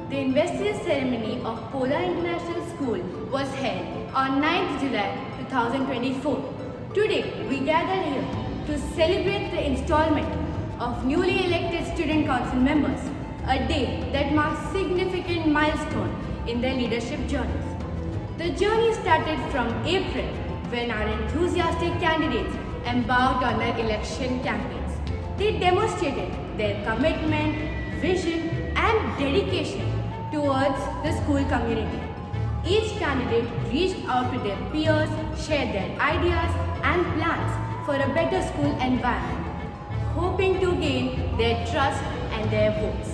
The investiture ceremony of Poda International School was held on 9th July 2024. Today, we gather here to celebrate the installment of newly elected student council members, a day that marks significant milestone in their leadership journeys. The journey started from April when our enthusiastic candidates embarked on their election campaigns. They demonstrated their commitment, vision and dedication towards the school community. Each candidate reached out to their peers, shared their ideas and plans for a better school environment, hoping to gain their trust and their votes.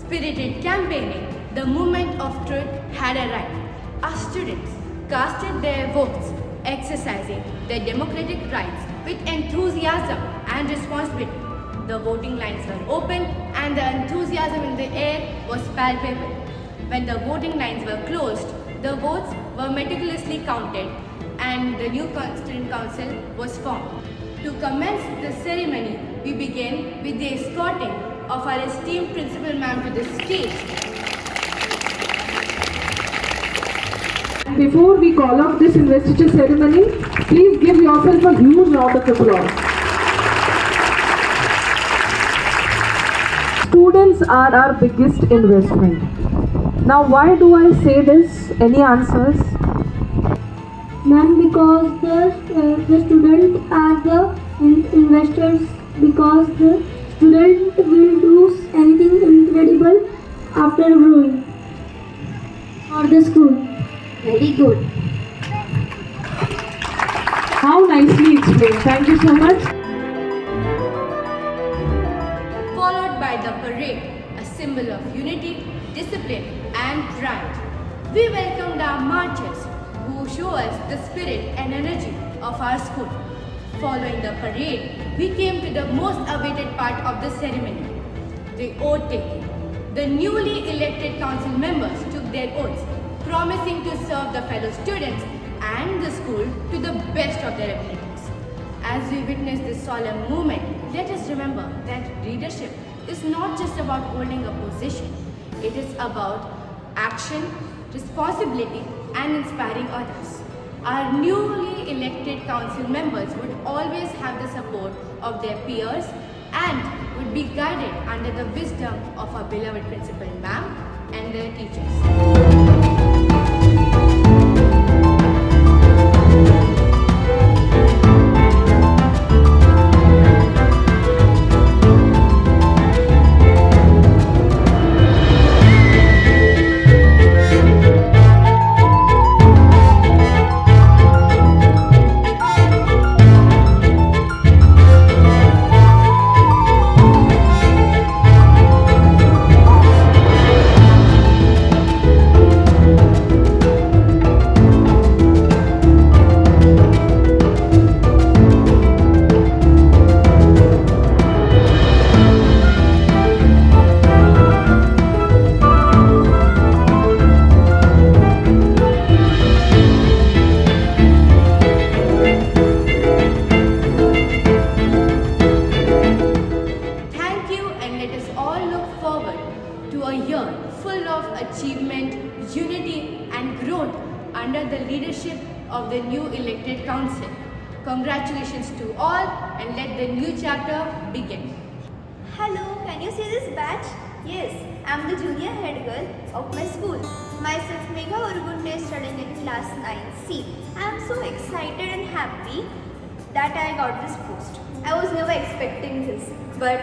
Spirited campaigning, the moment of truth had arrived. Our students casted their votes, exercising their democratic rights with enthusiasm and responsibility. The voting lines were open and the enthusiasm in the air was palpable. When the voting lines were closed, the votes were meticulously counted and the new student council was formed. To commence the ceremony, we begin with the escorting of our esteemed principal ma'am to the stage. Before we call off this investiture ceremony, please give yourself a huge round of applause. Students are our biggest investment. Now, why do I say this? Any answers? Ma'am, because the students are the investors, because the student will do anything incredible after growing for the school. Very good. How nicely explained. Thank you so much. Followed by the parade, a symbol of unity, discipline and pride. We welcomed our marchers who show us the spirit and energy of our school. Following the parade, we came to the most awaited part of the ceremony, the oath taking. The newly elected council members took their oaths, promising to serve the fellow students and the school to the best of their abilities. As we witness this solemn moment, let us remember that leadership is not just about holding a position. It is about action, responsibility and inspiring others. Our newly elected council members would always have the support of their peers and would be guided under the wisdom of our beloved principal ma'am and their teachers. Achievement, unity and growth under the leadership of the new elected council. Congratulations to all and let the new chapter begin. Hello, can you see this badge? Yes, I am the junior head girl of my school. Myself Megha Urugunde studying in class 9C. I am so excited and happy that I got this post. I was never expecting this, but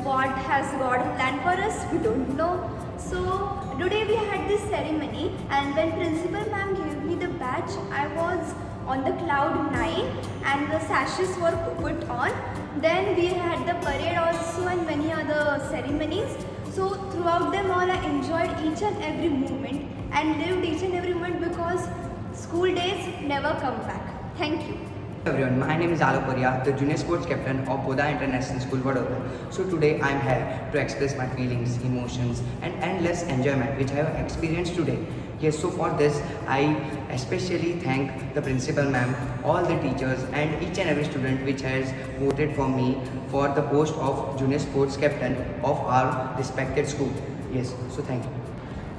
what has God planned for us, we don't know. So today we had this ceremony and when principal ma'am gave me the badge, I was on the cloud 9 and the sashes were put on. Then we had the parade also and many other ceremonies. So throughout them all I enjoyed each and every moment and lived each and every moment because school days never come back. Thank you. Everyone, my name is Alok Paria, the junior sports captain of Poda International School, Vadodara. So today I am here to express my feelings, emotions and endless enjoyment which I have experienced today. Yes, so for this, I especially thank the principal ma'am, all the teachers and each and every student which has voted for me for the post of junior sports captain of our respected school. Yes, so thank you.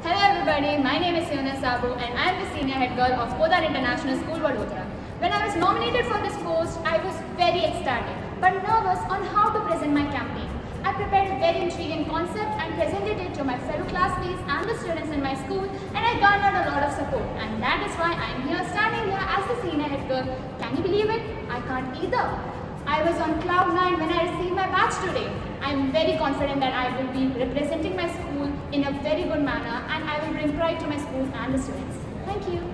Hello everybody, my name is Siona Sabu and I am the senior head girl of Podar International School, Vadodara. When I was nominated for this post, I was very ecstatic but nervous on how to present my campaign. I prepared a very intriguing concept and presented it to my fellow classmates and the students in my school, and I garnered a lot of support, and that is why I am here standing here as the senior head girl. Can you believe it? I can't either. I was on cloud 9 when I received my badge today. I am very confident that I will be representing my school in a very good manner and I will bring pride to my school and the students. Thank you.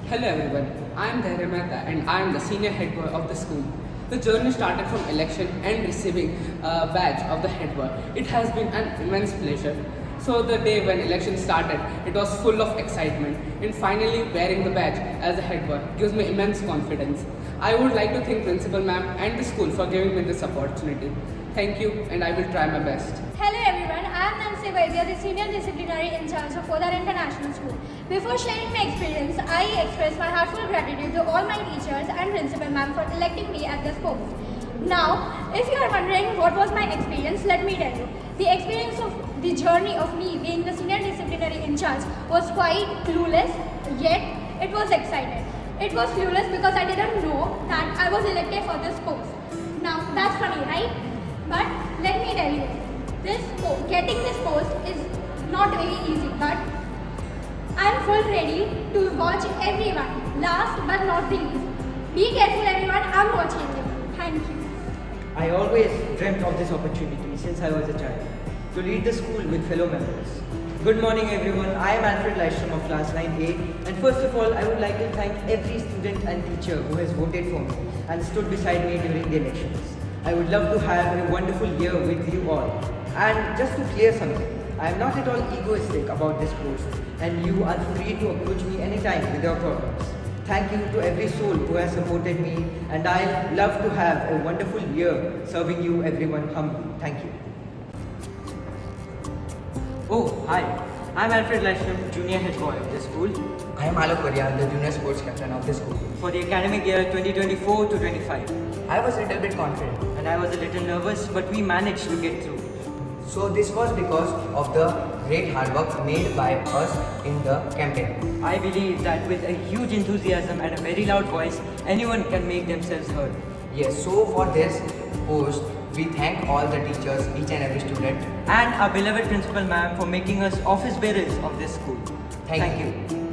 Hello everyone, I am Dhairya Mehta and I am the senior head boy of the school. The journey started from election and receiving a badge of the head boy. It has been an immense pleasure. So the day when election started, it was full of excitement, and finally wearing the badge as a head boy gives me immense confidence. I would like to thank Principal Ma'am and the school for giving me this opportunity. Thank you, and I will try my best. Hello everyone, I am Nancy Vaidya, the Senior Disciplinary in charge of Podar International School. Before sharing my experience, I express my heartfelt gratitude to all my teachers and Principal Ma'am for electing me at this post. Now, if you are wondering what was my experience, let me tell you. The experience of the journey of me being the Senior Disciplinary in charge was quite clueless, yet it was exciting. It was clueless because I didn't know that I was elected for this post. Now, that's funny, right? But let me tell you, getting this post is not very easy, but I am full ready to watch everyone. Last but not the least, be careful everyone, I am watching you. Thank you. I always dreamt of this opportunity since I was a child, to lead the school with fellow members. Good morning everyone, I am Alfred Lystrom of class 9A, and first of all I would like to thank every student and teacher who has voted for me and stood beside me during the elections. I would love to have a wonderful year with you all. And just to clear something, I am not at all egoistic about this post, and you are free to approach me anytime with your problems. Thank you to every soul who has supported me, and I love to have a wonderful year serving you everyone humbly. Thank you. Oh, hi. I'm Alfred Lystrom, Junior Head Boy of the school. I am Alok Korea, the junior sports captain of the school. For the academic year 2024 to 25. I was a little bit confident. And I was a little nervous, but we managed to get through. So this was because of the great hard work made by us in the campaign. I believe that with a huge enthusiasm and a very loud voice, anyone can make themselves heard. Yes, so for this post, we thank all the teachers, each and every student. And our beloved Principal Ma'am for making us office bearers of this school. Thank you.